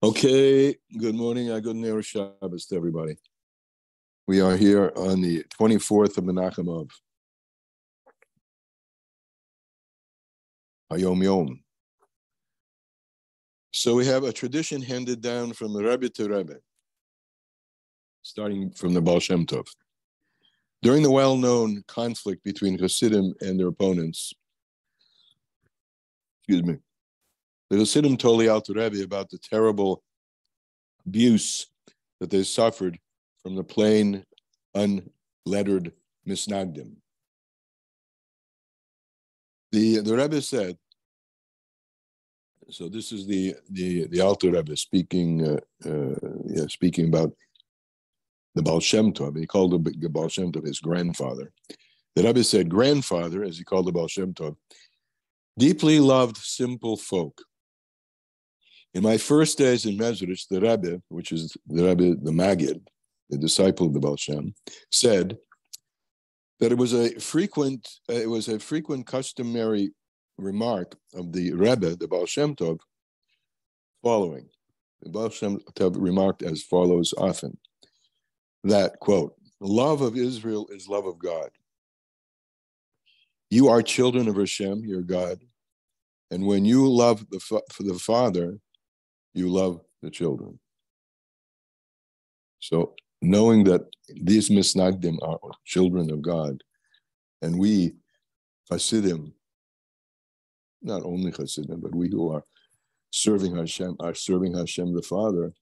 Okay, good morning. Good Erev Shabbos to everybody. We are here on the 24th of Menachem Av. Hayom Yom. So we have a tradition handed down from Rebbe to Rebbe, starting from the Baal Shem Tov. During the well-known conflict between Hasidim and their opponents, the Hasidim told the Alter Rebbe about the terrible abuse that they suffered from the plain, unlettered misnagdim. The Rebbe said, so this is the Alter Rebbe speaking speaking about the Baal Shem Tov. He called the Baal Shem Tov his grandfather. The Rebbe said, grandfather, as he called the Baal Shem Tov, deeply loved simple folk. In my first days in Mezrich, the Rebbe, which is the Rebbe, the Maggid, the disciple of the Baal Shem, said that it was a frequent customary remark of the Rebbe, the Baal Shem Tov, following. The Baal Shem Tov remarked as follows often, that, quote, love of Israel is love of God. You are children of Hashem, your God, and when you love the Father, you love the children. So knowing that these misnagdim are children of God, and we, Hasidim, not only Hasidim, but we who are serving Hashem the Father.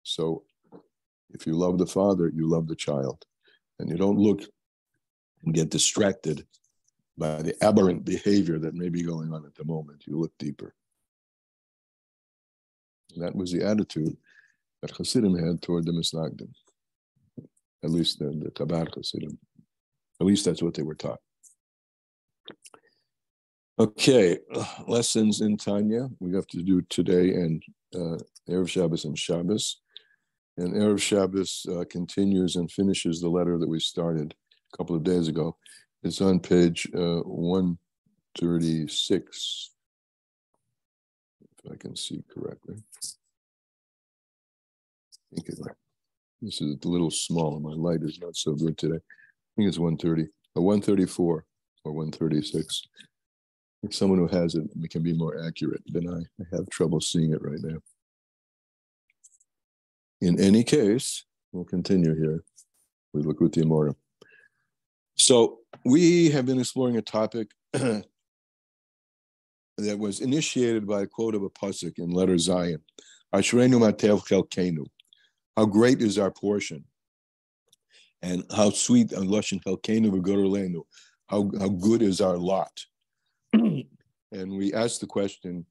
So if you love the Father, you love the child. And you don't look and get distracted by the aberrant behavior that may be going on at the moment. You look deeper. That was the attitude that Hasidim had toward the Misnagdim. At least the Tabar Hasidim. At least that's what they were taught. Okay, lessons in Tanya. We have to do today and Erev Shabbos and Shabbos. And Erev Shabbos continues and finishes the letter that we started a couple of days ago. It's on page 136. If I can see correctly. This is a little small. My light is not so good today. I think it's 130, or 134, or 136. If someone who has it can be more accurate than I have trouble seeing it right now. In any case, we'll continue here. We look with the Amora. So we have been exploring a topic that was initiated by a quote of a pasuk in letter Zion. Ashrenu matev chelkenu. How great is our portion, and how sweet and lashon chelkenu v'gorolenu. How good is our lot? And we asked the question: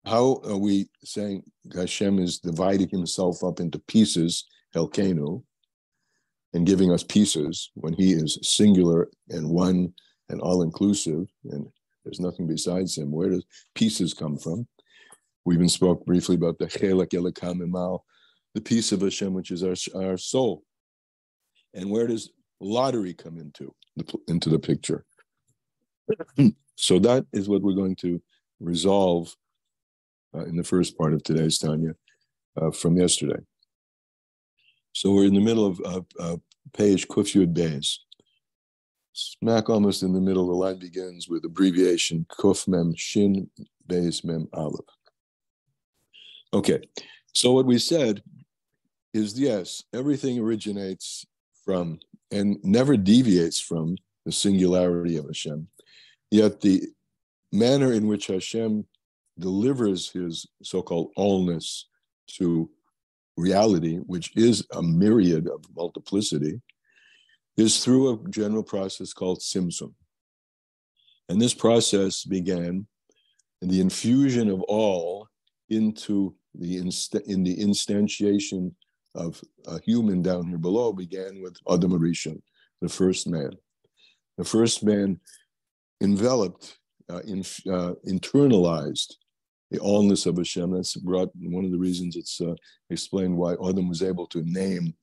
how are we saying Hashem is dividing himself up into pieces, chelkenu, and giving us pieces when he is singular and one and all-inclusive, and there's nothing besides him? Where does pieces come from? We even spoke briefly about the chelek elikam emal, the piece of Hashem, which is our soul. And where does lottery come into the picture? So that is what we're going to resolve in the first part of today's Tanya from yesterday. So we're in the middle of page Kuf Yud Beis. Smack almost in the middle, the line begins with abbreviation Kuf Mem Shin Beis Mem Aleph. Okay, so what we said is, yes, everything originates from and never deviates from the singularity of Hashem. Yet the manner in which Hashem delivers his so-called allness to reality, which is a myriad of multiplicity, is through a general process called Tzimtzum. And this process began in the infusion of all into the instantiation of a human down here below began with Adam Arishon, the first man. The first man enveloped, internalized the allness of Hashem. That's brought one of the reasons it's explained why Adam was able to name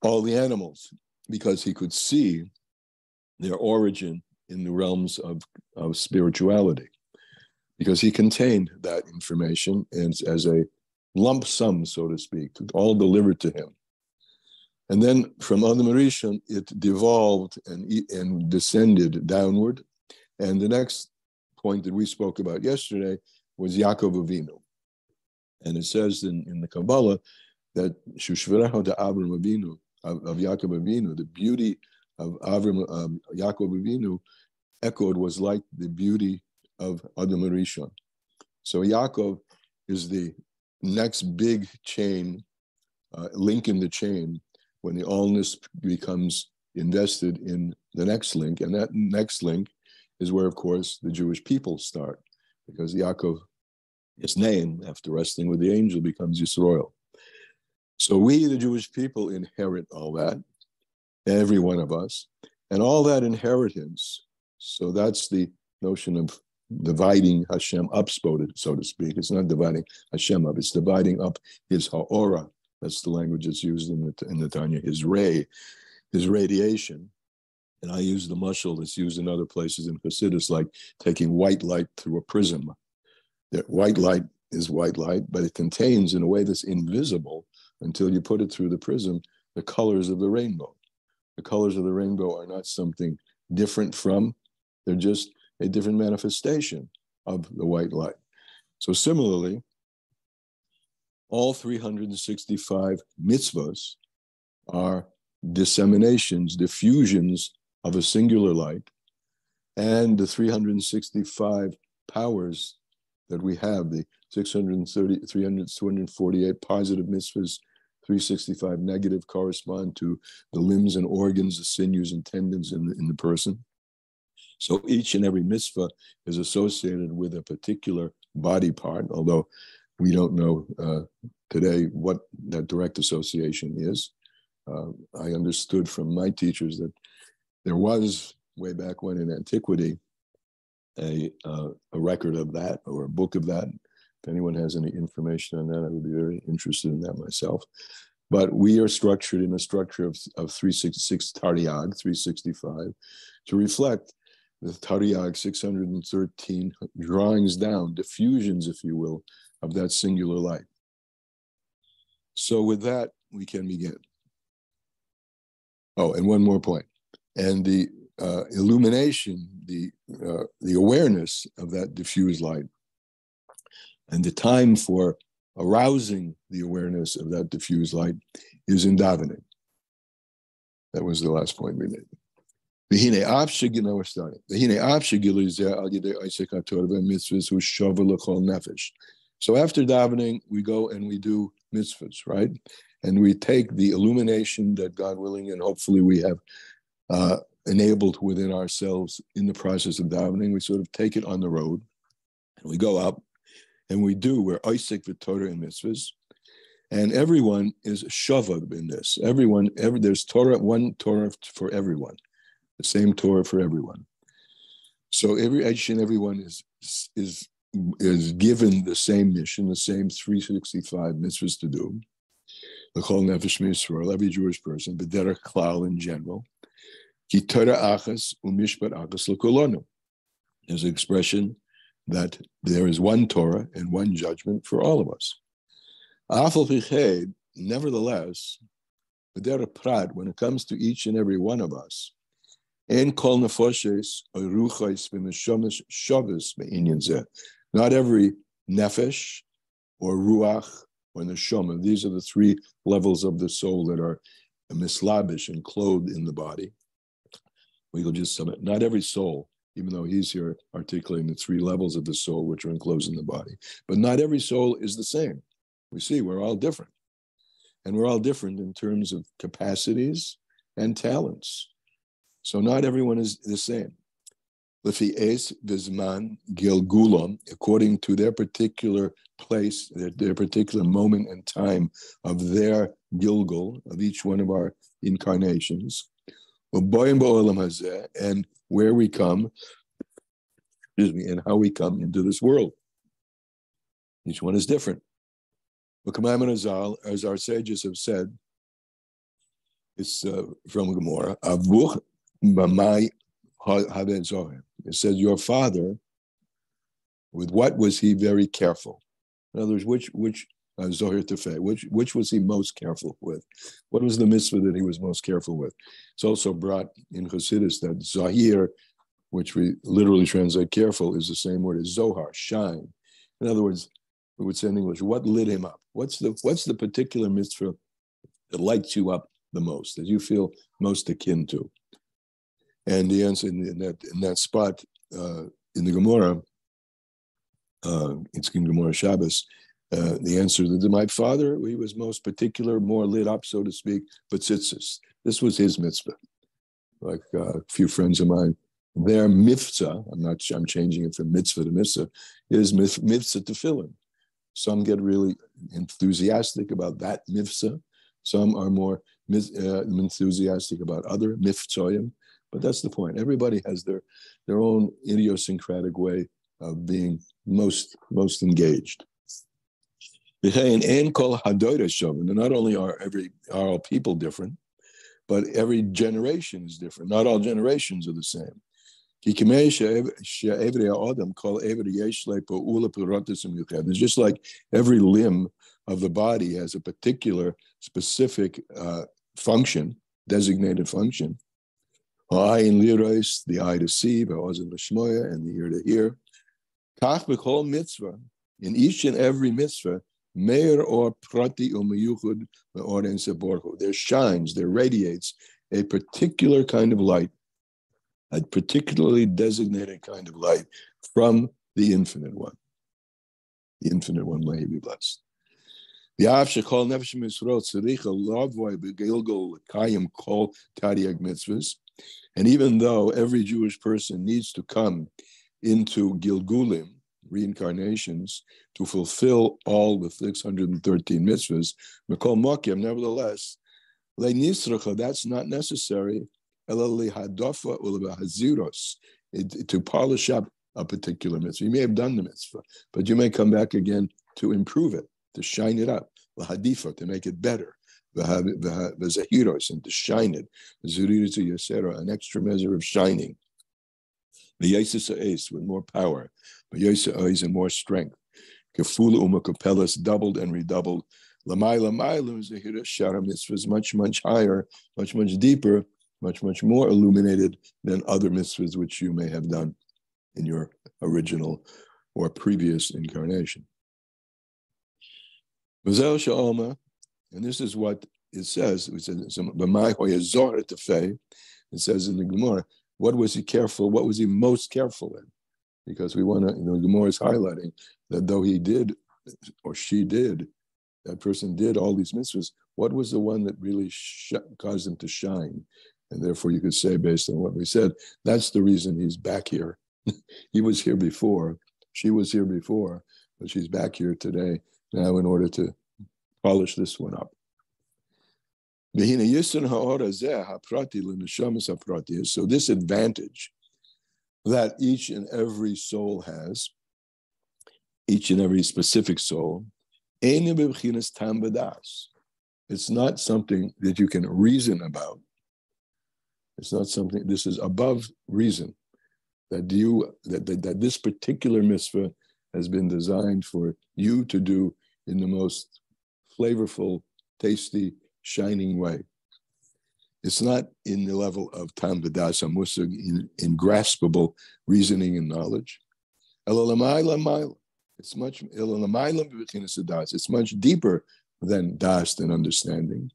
all the animals, because he could see their origin in the realms of spirituality, because he contained that information as a lump sum, so to speak, all delivered to him. And then from Adam Rishon, it devolved and descended downward. And the next point that we spoke about yesterday was Yaakov Avinu. And it says in the Kabbalah that Shushviracha de Avram Avinu, of Yaakov Avinu, the beauty of Yaakov Avinu echoed was like the beauty of Adam Rishon. So Yaakov is the next big chain, link in the chain, when the allness becomes invested in the next link. And that next link is where, of course, the Jewish people start, because Yaakov, his name, after wrestling with the angel, becomes Yisroel. So we, the Jewish people, inherit all that, every one of us, and all that inheritance. So that's the notion of dividing Hashem up, so to speak. It's not dividing Hashem up, it's dividing up his ha'ora. That's the language that's used in the Tanya, his ray, his radiation. And I use the mashal that's used in other places in Hasidus, like taking white light through a prism. That white light is white light, but it contains, in a way that's invisible until you put it through the prism, the colors of the rainbow. The colors of the rainbow are not something different from, they're just a different manifestation of the white light. So similarly, all 365 mitzvahs are disseminations, diffusions of a singular light, and the 365 powers that we have, the 248 positive mitzvahs, 365 negative, correspond to the limbs and organs, the sinews and tendons in the person. So each and every mitzvah is associated with a particular body part, although we don't know today what that direct association is. I understood from my teachers that there was, way back when in antiquity, a record of that, or a book of that. If anyone has any information on that, I would be very interested in that myself. But we are structured in a structure of 366 Tariag, 365, to reflect the Tariag 613 drawings down, diffusions, if you will, of that singular light. So with that, we can begin. Oh, and one more point. And the illumination, the awareness of that diffused light, and the time for arousing the awareness of that diffused light is in davening. That was the last point we made. Now we're starting. So after davening, we go and we do mitzvahs, right? And we take the illumination that, God willing, and hopefully we have enabled within ourselves in the process of davening. We sort of take it on the road, and we go up, and we're Isaac with Torah and mitzvahs, and everyone is shavah in this. There's Torah, one Torah for everyone, the same Torah for everyone. So each and everyone is given the same mission, the same 365 mitzvahs to do. The Chol Nefesh Yisrael, every Jewish person, but derech klal in general. Ki Torah achas u'mishpat achas l'kolonu. There's an expression that there is one Torah and one judgment for all of us. Afal pi, nevertheless, b'derech prat, when it comes to each and every one of us, en kol nefoshes ruchos v'neshamas shavis be'inyan zeh. Not every nefesh or ruach or neshama. These are the three levels of the soul that are mislabish and clothed in the body. We will just sum it. Not every soul, even though he's here articulating the three levels of the soul which are enclosed in the body. But not every soul is the same. We see we're all different. And we're all different in terms of capacities and talents. So not everyone is the same. Lefi es v'zman gilgulam, according to their particular place, their particular moment and time of their gilgul, of each one of our incarnations, and where we come, and how we come into this world. Each one is different. As our sages have said, it's from Gemara, Avuch b'mai haved zohar. It says, your father, with what was he very careful? In other words, which Zohar Tefeh. Which was he most careful with? What was the mitzvah that he was most careful with? It's also brought in Chassidus that Zahir, which we literally translate careful, is the same word as Zohar, shine. In other words, we would say in English, what lit him up? What's the particular mitzvah that lights you up the most, that you feel most akin to? And the answer in that spot in the Gemara, it's in Gemara Shabbos, the answer that my father, he was most particular, more lit up, so to speak, but tzitzis. This was his mitzvah. Like a few friends of mine, their mitzvah, I'm changing it from mitzvah to mitzvah, is mitzvah tefillin. Some get really enthusiastic about that mitzvah. Some are more enthusiastic about other mitzvahim. But that's the point. Everybody has their own idiosyncratic way of being most engaged. And not only are all people different, but every generation is different. Not all generations are the same. It's just like every limb of the body has a particular specific function, designated function. The eye to see, and the ear to hear. In each and every mitzvah, there shines, there radiates a particular kind of light, a particularly designated kind of light from the Infinite One. The Infinite One, may he be blessed. And even though every Jewish person needs to come into Gilgulim, reincarnations, to fulfill all the 613 mitzvahs, Mikol Mokim, nevertheless, that's not necessary, to polish up a particular mitzvah. You may have done the mitzvah, but you may come back again to improve it, to shine it up, to make it better. And to shine it, an extra measure of shining. With more power, and more strength. Doubled and redoubled. Mitzvahs much higher, much deeper, much more illuminated than other mitzvahs which you may have done in your original or previous incarnation. And this is what it says. It says in the Gemara, what was he careful? What was he most careful in? Because we want to, the Gemara is highlighting that though he did, or she did, that person did all these mitzvahs, what was the one that really caused him to shine? And therefore you could say, based on what we said, that's the reason he's back here. He was here before, she was here before, but she's back here today now in order to polish this one up. So this advantage that each and every soul has, each and every specific soul, it's not something that you can reason about. It's not something, this is above reason, that this particular mitzvah has been designed for you to do in the most flavorful, tasty, shining way. It's not in the level of tam v'das musag, in graspable reasoning and knowledge. It's much deeper than das and understanding.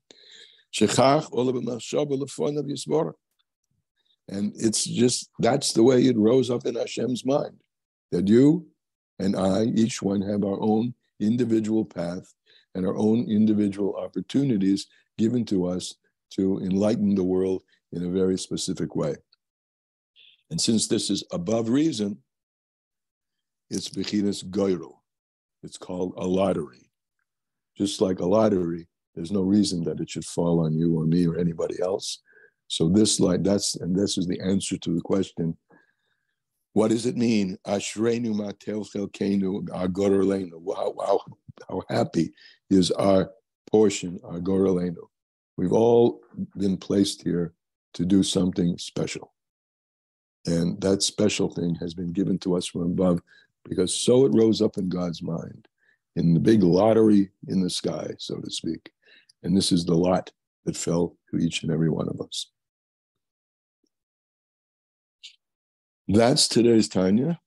And it's just, that's the way it rose up in Hashem's mind, that you and I, each one, have our own individual path and our own individual opportunities given to us to enlighten the world in a very specific way. And since this is above reason, it's bechinas goyrel. It's called a lottery. Just like a lottery, there's no reason that it should fall on you or me or anybody else. So this is the answer to the question, what does it mean? Ashreinu matev chelkeinu agoraleinu. How happy is our portion, our goraleinu. We've all been placed here to do something special. And that special thing has been given to us from above because so it rose up in God's mind. in the big lottery in the sky, so to speak. And this is the lot that fell to each and every one of us. That's today's Tanya,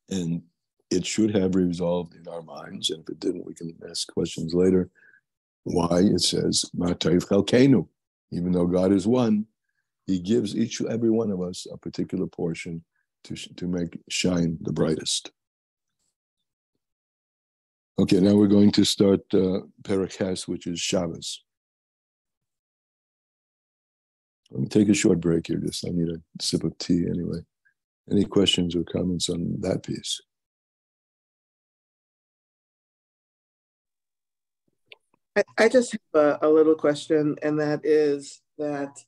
and it should have resolved in our minds. And if it didn't, we can ask questions later. Why it says Matayv Chalkenu, even though God is one, He gives each and every one of us a particular portion to make shine the brightest. Okay, now we're going to start Perek Ches, which is Shabbos. Let me take a short break here. I need a sip of tea anyway. Any questions or comments on that piece? I just have a little question, and that is that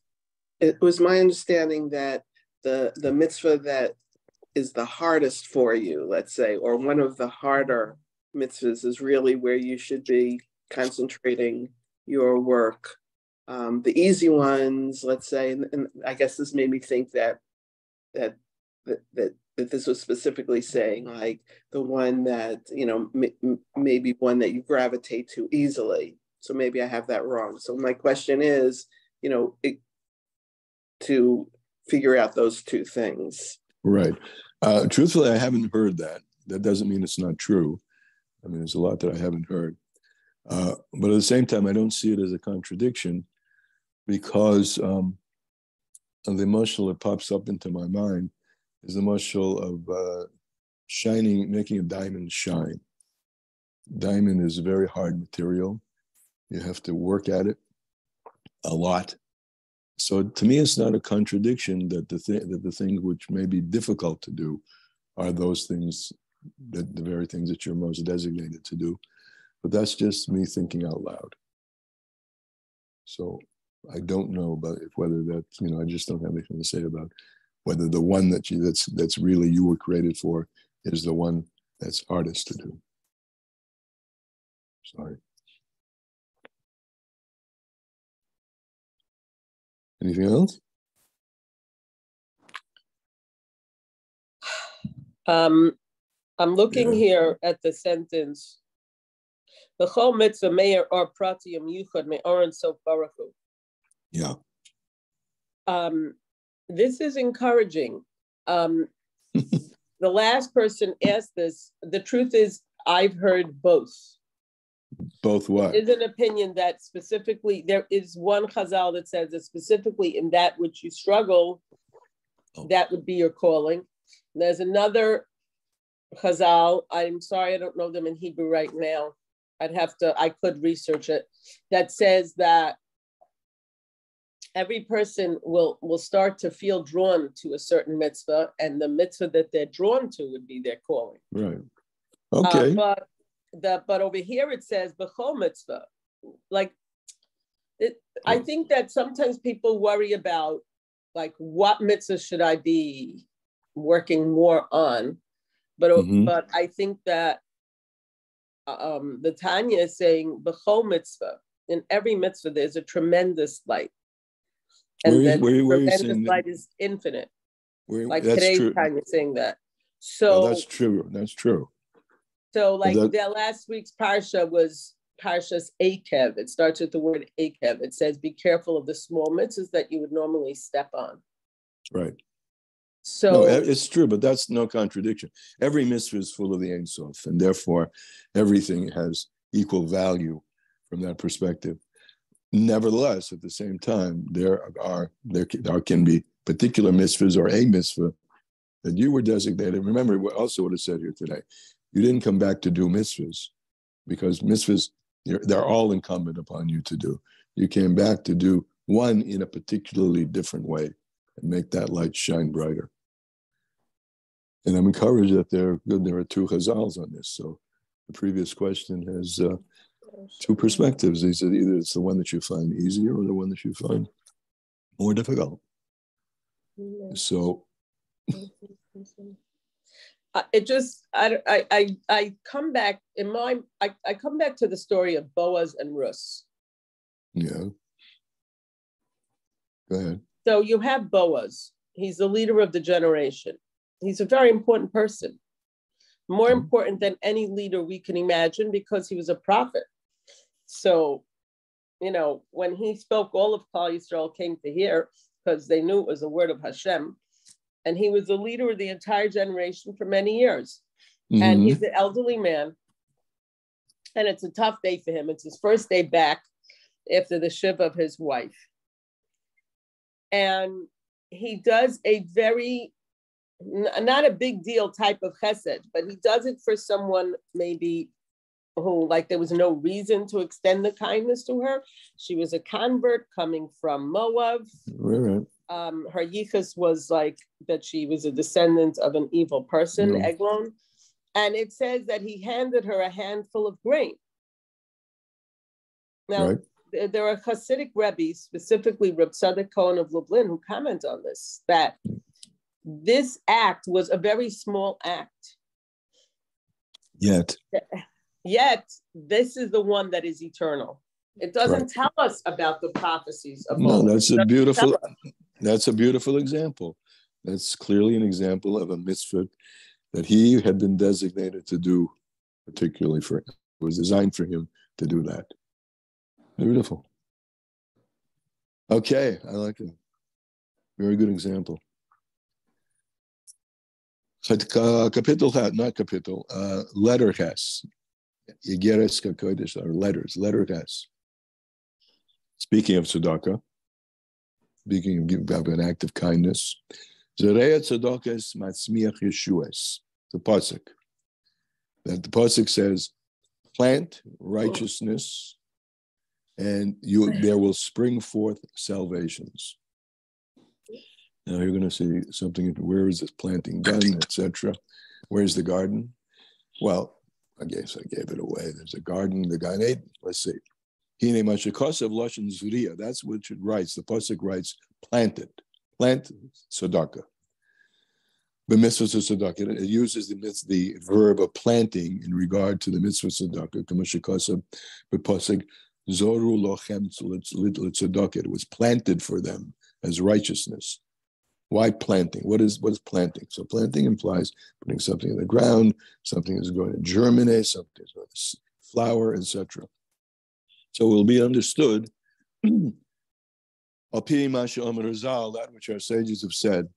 it was my understanding that the mitzvah that is the hardest for you, let's say, or one of the harder mitzvahs is really where you should be concentrating your work. The easy ones, let's say, and I guess this made me think that this was specifically saying like the one that, maybe one that you gravitate to easily. So maybe I have that wrong. So my question is, to figure out those two things. Right. Truthfully, I haven't heard that. That doesn't mean it's not true. I mean, there's a lot that I haven't heard. But at the same time, I don't see it as a contradiction because the mashal that pops up into my mind is the mashal of shining, making a diamond shine. Diamond is a very hard material. You have to work at it a lot. So to me, it's not a contradiction that the things which may be difficult to do are those things, the very things that you're most designated to do. But that's just me thinking out loud. So I don't know about whether that, I just don't have anything to say about whether the one that's really you were created for is the one that's hardest to do. Sorry. Anything else? I'm looking here at the sentence. The whole mitzvah meir or pratiyam yuchad me'oren sof barachu. Yeah. This is encouraging. The last person asked this. The truth is, I've heard both. Both what? There is an opinion that specifically, there is one chazal that says that specifically in that which you struggle, that would be your calling. There's another chazal, I'm sorry, I don't know them in Hebrew right now. I could research it, that says that every person will start to feel drawn to a certain mitzvah, and the mitzvah that they're drawn to would be their calling. Right. Okay. But over here it says b'chol mitzvah. I think that sometimes people worry about like what mitzvah should I be working more on, but I think that the Tanya is saying b'chol mitzvah. In every mitzvah, there's a tremendous light, and then tremendous light is infinite. Today's Tanya saying that. So that's true. That's true. So that last week's parsha was Parshas Akev. It starts with the word Akev. It says, be careful of the small mitzvahs that you would normally step on. Right. So no, it's true, but that's no contradiction. Every mitzvah is full of the Ein Sof, and therefore everything has equal value from that perspective. Nevertheless, at the same time, there can be particular mitzvahs or a mitzvah that you were designated. Remember also what it said here today. You didn't come back to do mitzvahs because mitzvahs, they're all incumbent upon you to do. You came back to do one in a particularly different way and make that light shine brighter. And I'm encouraged that there are two chazals on this. So the previous question has two perspectives. He said either it's the one that you find easier or the one that you find more difficult. So I come back in my I come back to the story of Boaz and Rus. Yeah. Go ahead. So you have Boaz. He's the leader of the generation. He's a very important person. more important than any leader we can imagine, because he was a prophet. So, when he spoke, all of Klal Yisrael came to hear, because they knew it was a word of Hashem. And he was the leader of the entire generation for many years. And he's an elderly man. And it's a tough day for him. It's his first day back after the shiva of his wife. And he does a very, not a big deal type of chesed, but he does it for someone maybe who, like, there was no reason to extend the kindness to her. She was a convert coming from Moab. Right. Her yichus was like that she was a descendant of an evil person, Eglon. And it says that he handed her a handful of grain. Now, there are Hasidic Rebbes, specifically Reb Tzadok Cohen of Lublin, who comment on this, that this act was a very small act. Yet, this is the one that is eternal. It doesn't tell us about the prophecies of Moses. That's a beautiful example. That's clearly an example of a mitzvah that he had been designated to do, particularly for it was designed for him to do that. Beautiful. Okay, I like it. Very good example. Letter Ches. Yigeres Kakodesh are letters, letter Ches. Speaking of tzedakah, speaking of an act of kindness, Zereya tzedakah matzmiach yeshuas. The pasuk. That the pasuk says, plant righteousness, and there will spring forth salvations. Now you're going to see something. Where is this planting done, etc.? Where's the garden? Well, I guess I gave it away. There's a garden, the Gan Eden. Let's see. Hine mashikosav lashon zuriya. That's what it writes. The pasuk writes, planted, plant tzedakah. The mitzvah tzedakah. It uses the verb of planting in regard to the mitzvah tzedakah. Kamashikosav, the pasuk zoru lochem tzedakah. It was planted for them as righteousness. Why planting? What is planting? So planting implies putting something in the ground, something is going to germinate, something is going to flower, etc. So it will be understood, that which our sages have said.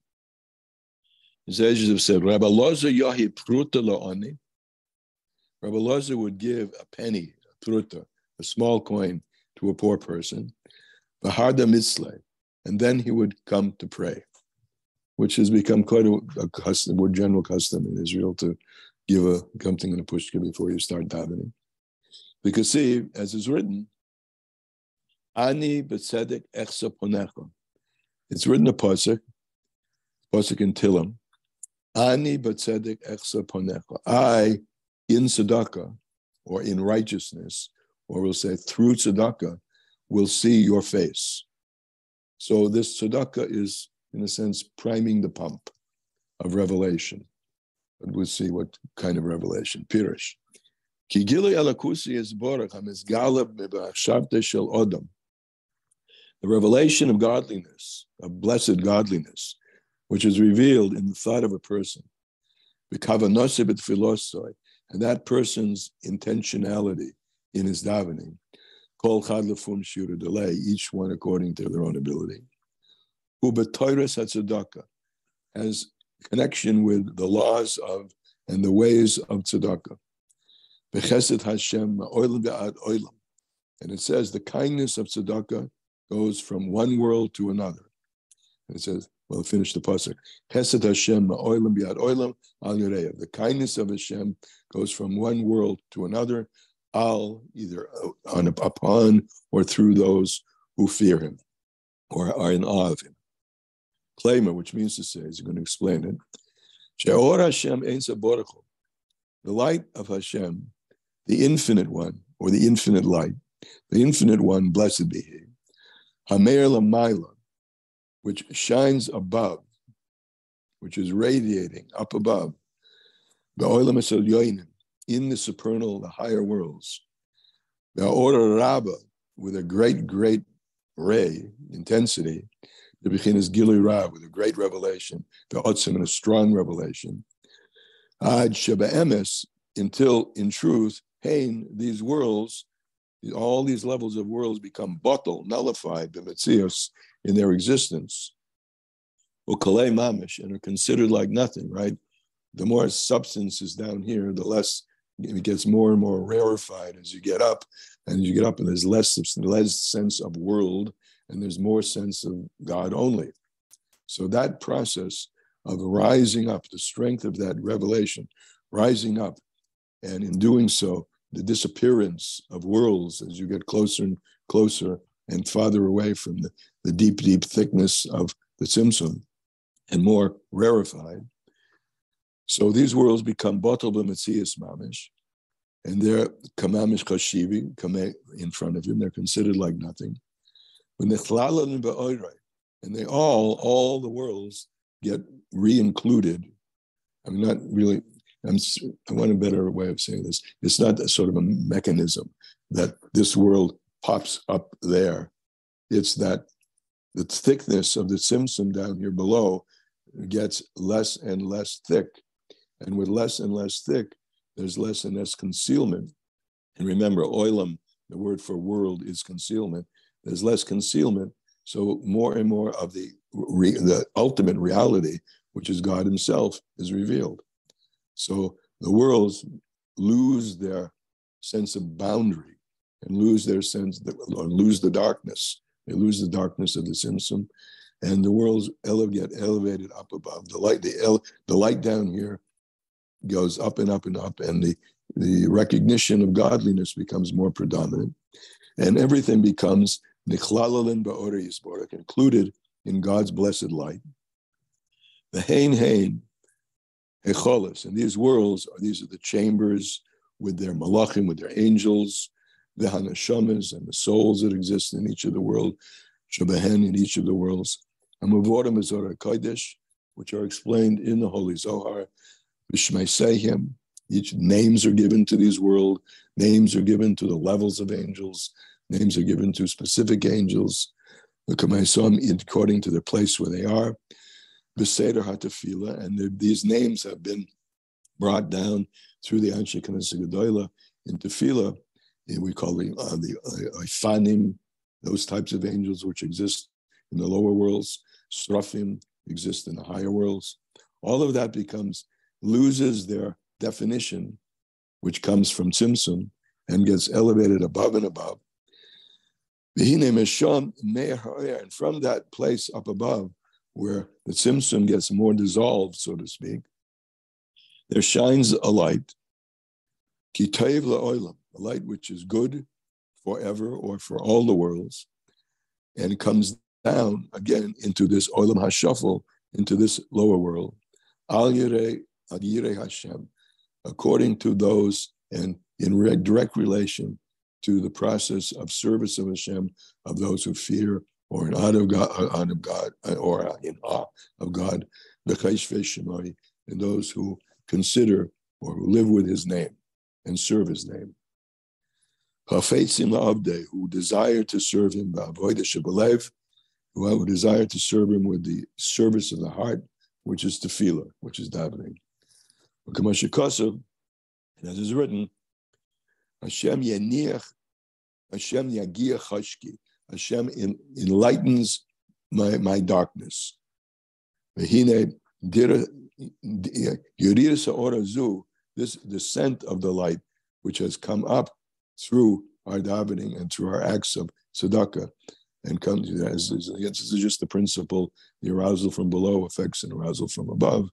The sages have said, Rabbi Loza yahi pruta la'ani. Rabbi Loza would give a penny, a pruta, a small coin, to a poor person, v'harda mitzleh, and then he would come to pray, which has become quite a custom, more general custom in Israel, to give something in a pushka before you start davening. Because see, as is written, Ani b'tzedek echsa ponecha. It's written a pasuk in Tillim. Ani b'tzedek echsa ponecha. I, in tzedakah, or in righteousness, or we'll say through tzedakah, will see your face. So this tzedakah is, in a sense, priming the pump of revelation. But we'll see what kind of revelation. Pirush. Ki gilui alakusi yisborach hamizgaleb mebachshavte shel odam. The revelation of godliness, of blessed godliness, which is revealed in the thought of a person, b'kavanose b'tfilosoi, and that person's intentionality in his davening, kol chad lefum shura delay, each one according to their own ability. Who b'toiras hatzedakah, has connection with the laws of and the ways of tzedakah. B'chesed Hashem ma'olam v'ad olam, and it says the kindness of tzedakah goes from one world to another. And it says, well, finish the pasuk. Chesed Hashem ma'olam v'ad olam al yireya. The kindness of Hashem goes from one world to another, either upon or through those who fear Him or are in awe of Him. Klema, which means to say, he's going to explain it. She'or Hashem ein saborechu. The light of Hashem, the infinite one, or the infinite light, the infinite one, blessed be He. Hameir lamayla, which shines above, which is radiating up above. Be'olam eselyonim, in the supernal, the higher worlds. Be'or rabba, with a great, great ray, intensity. The Bechin is Gilui Ra, with a great revelation, the Otzim, and a strong revelation. Ad Sheba Emes, until in truth, Hain, these worlds, all these levels of worlds become bottle, nullified, b'metzios, in their existence. Ukalei mamish, and are considered like nothing, right? The more substance is down here, the less it gets more and more rarefied as you get up. And you get up, and there's less sense of world, and there's more sense of God only. So that process of rising up, the strength of that revelation, rising up, and in doing so, the disappearance of worlds as you get closer and closer and farther away from the deep, deep thickness of the Tzimtzum and more rarefied. So these worlds become Botel b'Metzias Mamish, and they're Kamamish Chashivi, in front of him, they're considered like nothing. When and they all the worlds get re-included. I'm not really, I want a better way of saying this. It's not a sort of a mechanism that this world pops up there. It's that the thickness of the Tzimtzum down here below gets less and less thick. And with less and less thick, there's less and less concealment. And remember, oilam, the word for world, is concealment. There's less concealment. So more and more of the ultimate reality, which is God himself, is revealed. So the worlds lose their sense of boundary and lose their sense, or lose the darkness. They lose the darkness of the Tzimtzum, and the worlds get elevated up above. The light down here goes up and up and up, and the recognition of godliness becomes more predominant, and everything becomes Nichlalalen ba'orei yisborach, included in God's blessed light. The Hein Hecholis, and these worlds these are the chambers with their malachim, with their angels, the hanashamas and the souls that exist in each of the world, Shebehen, in each of the worlds, Amavorim Azorah Kodesh, which are explained in the Holy Zohar, V'shmeiseihem, each names are given to these worlds, names are given to the levels of angels, names are given to specific angels, according to the place where they are. Beseder HaTefillah, and these names have been brought down through the Anshe Knesset Gedolah in Tefillah. We call the Ifanim, those types of angels which exist in the lower worlds. Srafim exist in the higher worlds. All of that loses their definition, which comes from Tzimtzum, and gets elevated above and above. And from that place up above, where the Tzimtzum gets more dissolved, so to speak, there shines a light, Kitayv la'olam, a light which is good forever or for all the worlds, and it comes down again into this olam hashafel, into this lower world, al yirei Hashem, according to those and in direct relation to the process of service of Hashem, of those who fear or in awe of God, or in awe of God, and those who consider or who live with his name and serve his name. Who desire to serve him, who desire to serve him with the service of the heart, which is tefillah, which is davening. And as is written, Hashem yaniach, Hashem yagiach chashki, Hashem enlightens my darkness. This descent of the light, which has come up through our davening and through our acts of tzedakah, and comes to that. This is just the principle: the arousal from below affects an arousal from above.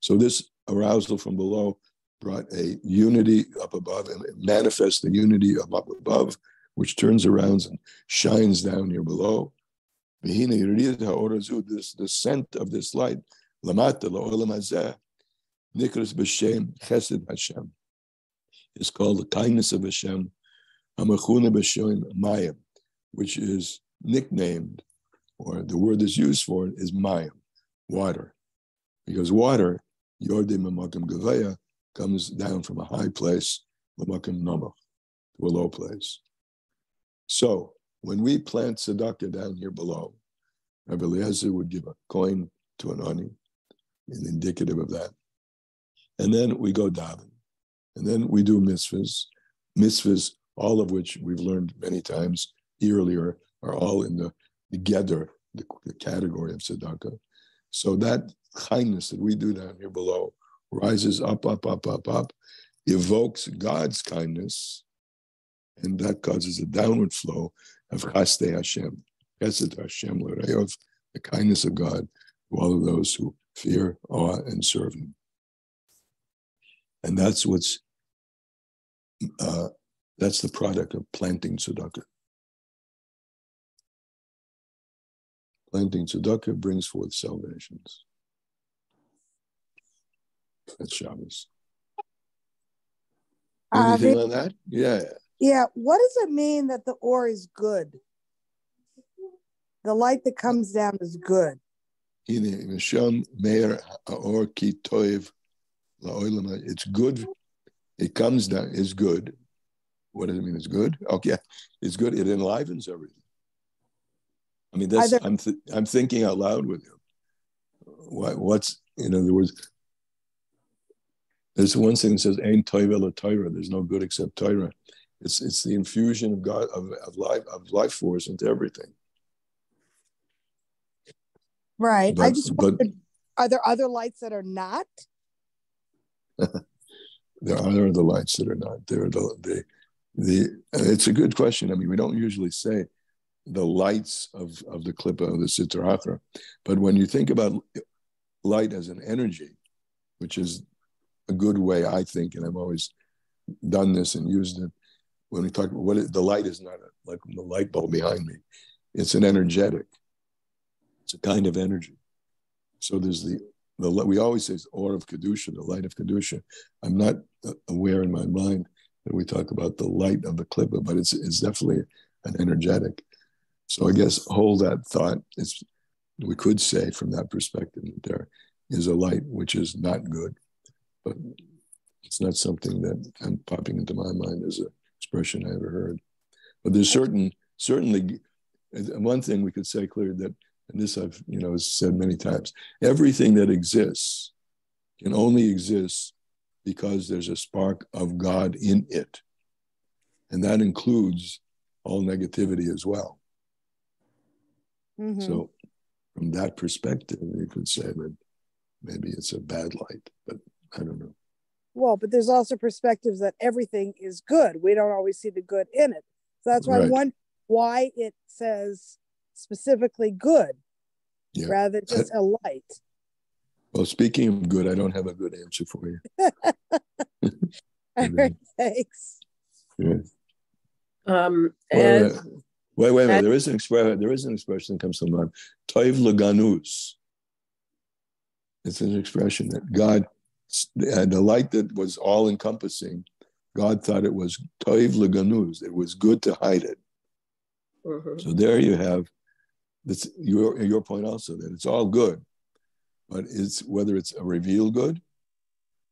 So this arousal from below brought a unity up above, and it manifests the unity of up above, which turns around and shines down here below. This descent of this light, lamata la'olam hazeh, nikras b'shem chesed Hashem, is called the kindness of Hashem, hamachuna b'shem mayim, which is nicknamed, or the word that's used for it is mayim, water, because water, yordim amakim gavaya, comes down from a high place, amakim nomach, to a low place. So when we plant tzedakah down here below, Rabbi Eliezer would give a coin to an ani, and indicative of that. And then we go daven. And then we do mitzvahs. Mitzvahs, all of which we've learned many times earlier, are all in the together, the category of tzedakah. So that kindness that we do down here below rises up, up, up, up, up, evokes God's kindness, and that causes a downward flow of chasdei Hashem, chesed Hashem, of the kindness of God to all of those who fear, awe, and serve Him. And that's that's the product of planting tzedakah. Planting tzedakah brings forth salvations. That's Shabbos. Anything on that? Yeah. Yeah. What does it mean that the or is good? The light that comes down is good. It's good. It comes down. It's good. What does it mean? It's good. Okay, it's good. It enlivens everything. I mean, that's I'm thinking out loud with you. What's in other words? There's one thing that says "Ein toiv ela Torah." There's no good except Torah. It's the infusion of God of life force into everything. Right. I just wondered, are there other lights that are not? There are other lights that are not. There are it's a good question. I mean, we don't usually say the lights of the Klippa of the Sitra Achra, but when you think about light as an energy, which is a good way, I think, and I've always done this and used it. When we talk about the light is not like the light bulb behind me. It's an energetic. It's a kind of energy. So there's the we always say it's or of Kedusha, the light of Kedusha. I'm not aware in my mind that we talk about the light of the Klippa, but it's definitely an energetic. So I guess hold that thought. We could say from that perspective that there is a light which is not good, but it's not something that I'm popping into my mind as an expression I ever heard. But there's certainly one thing we could say clearly that, and this I've said many times, everything that exists can only exist because there's a spark of God in it. And that includes all negativity as well. Mm-hmm. So from that perspective, you could say that maybe it's a bad light, but I don't know. Well, but there's also perspectives that everything is good. We don't always see the good in it. So that's why I'm wondering why it says specifically good rather than just a light. Well, speaking of good, I don't have a good answer for you. All right, thanks. Yeah. And wait a minute. There is an expression that comes to mind. Toiv leganus. It's an expression that God, the light that was all encompassing, God thought it was toiv leganus. It was good to hide it. Mm-hmm. So there you have your point also, that it's all good, but it's whether it's a revealed good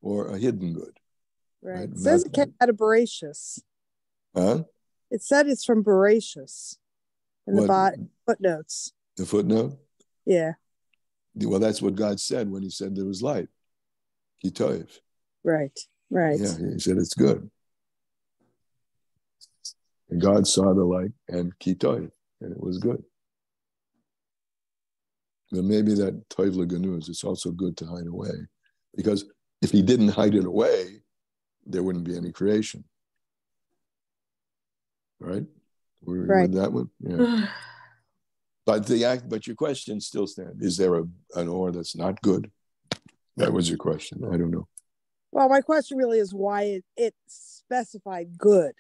or a hidden good. Right. It says it came out of Bereshis. Huh? It said it's from Bereshis in the footnotes. The footnote? Yeah. Well, that's what God said when He said there was light. Kitoiv. Right. Right. Yeah, He said it's good. And God saw the light and Kitoiv, and it was good. But maybe that Toiv leganus, it's also good to hide away. Because if He didn't hide it away, there wouldn't be any creation. Right? We're with that one? Yeah. But your question still stands. Is there an or that's not good? That was your question. I don't know. Well, my question really is why it specified good.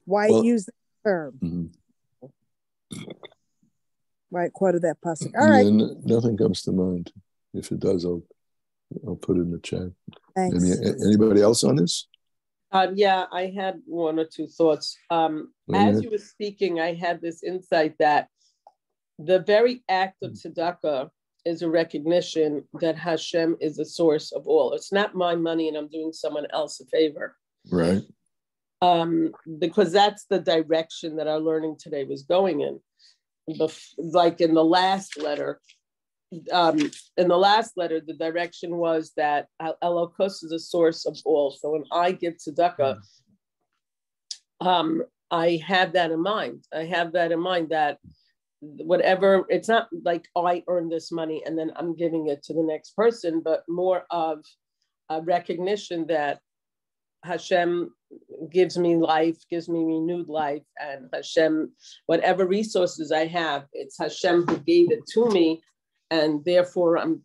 Why it used the term. Mm-hmm. Right, quoted that pasuk. All right. Nothing comes to mind. If it does, I'll put it in the chat. Thanks. Anybody else on this? Yeah, I had one or two thoughts. As you were speaking, I had this insight that the very act of tzedakah is a recognition that Hashem is the source of all. It's not my money and I'm doing someone else a favor. Right. Because that's the direction that our learning today was going in. Like in the last letter, in the last letter, the direction was that Elokus is a source of all. So when I give tzedakah, I have that in mind. I have that in mind that whatever, it's not like I earn this money and then I'm giving it to the next person, but more of a recognition that Hashem gives me life, gives me renewed life, and Hashem, whatever resources I have, it's Hashem who gave it to me, and therefore I'm,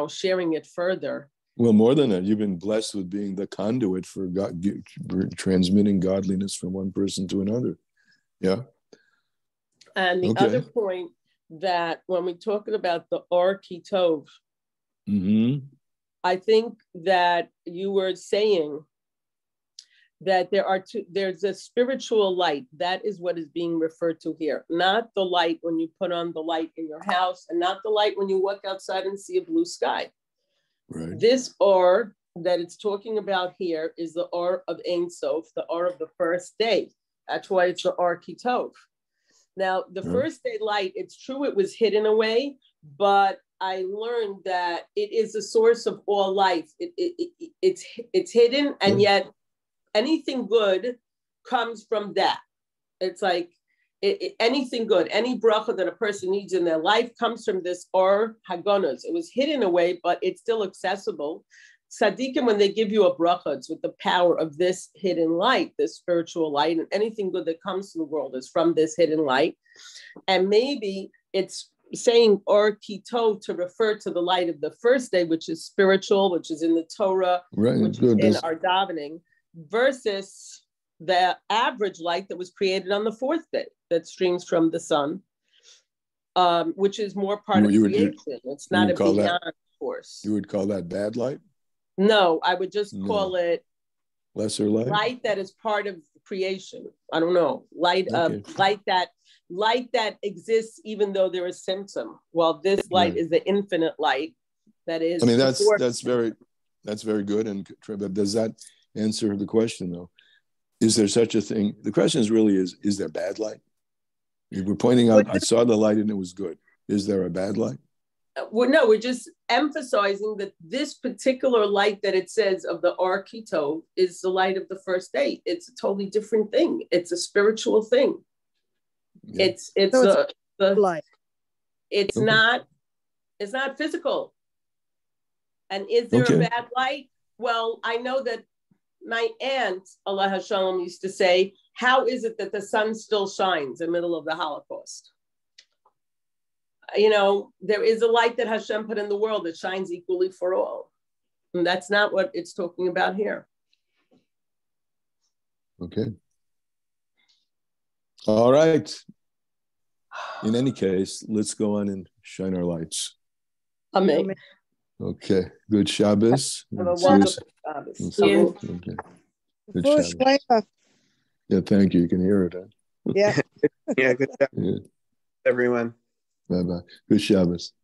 sharing it further. Well, more than that, you've been blessed with being the conduit for God, transmitting godliness from one person to another. Yeah. And the other point, that when we're talking about the Or Kitov, I think that you were saying that there's a spiritual light. That is what is being referred to here. Not the light when you put on the light in your house, and not the light when you walk outside and see a blue sky. Right. This Or that it's talking about here is the Or of Ein Sof, the Or of the first day. That's why it's the Or Kitov. Now, the first day light, it's true it was hidden away, but I learned that it is the source of all life. It's hidden, and yet anything good comes from that. It's like anything good, any bracha that a person needs in their life comes from this Or Hagonos. It was hidden away, but it's still accessible. Tzaddikim, when they give you a bracha, it's with the power of this hidden light, this spiritual light, and anything good that comes to the world is from this hidden light. And maybe it's saying Or Kitov to refer to the light of the first day, which is spiritual, which is in the Torah, which is in our davening, versus the average light that was created on the fourth day that streams from the sun, which is more part of creation. It's not a beyond force. You would call that bad light? No, I would just call it lesser light. Light that is part of creation. I don't know. Light that exists even though there is symptom. Well, this light is the infinite light that is. I mean, that's very good. But does that answer the question though? Is there such a thing? The question is there bad light? We're pointing out, I saw the light and it was good. Is there a bad light? Well, no, we're just emphasizing that this particular light that it says of the Or Kitov is the light of the first day. It's a totally different thing. It's a spiritual thing. Yeah. It's the light. It's not physical. And is there a bad light? Well, I know that my aunt, Allah Hashalom, used to say, how is it that the sun still shines in the middle of the Holocaust? There is a light that Hashem put in the world that shines equally for all. And that's not what it's talking about here. Okay. All right. In any case, let's go on and shine our lights. Amen. Okay. Good Shabbos. Have a wonderful Shabbos. Okay. Good Shabbos. Yeah, thank you. You can hear it. Huh? Yeah. Yeah, good Shabbos, everyone. Bye-bye. Good Shabbos.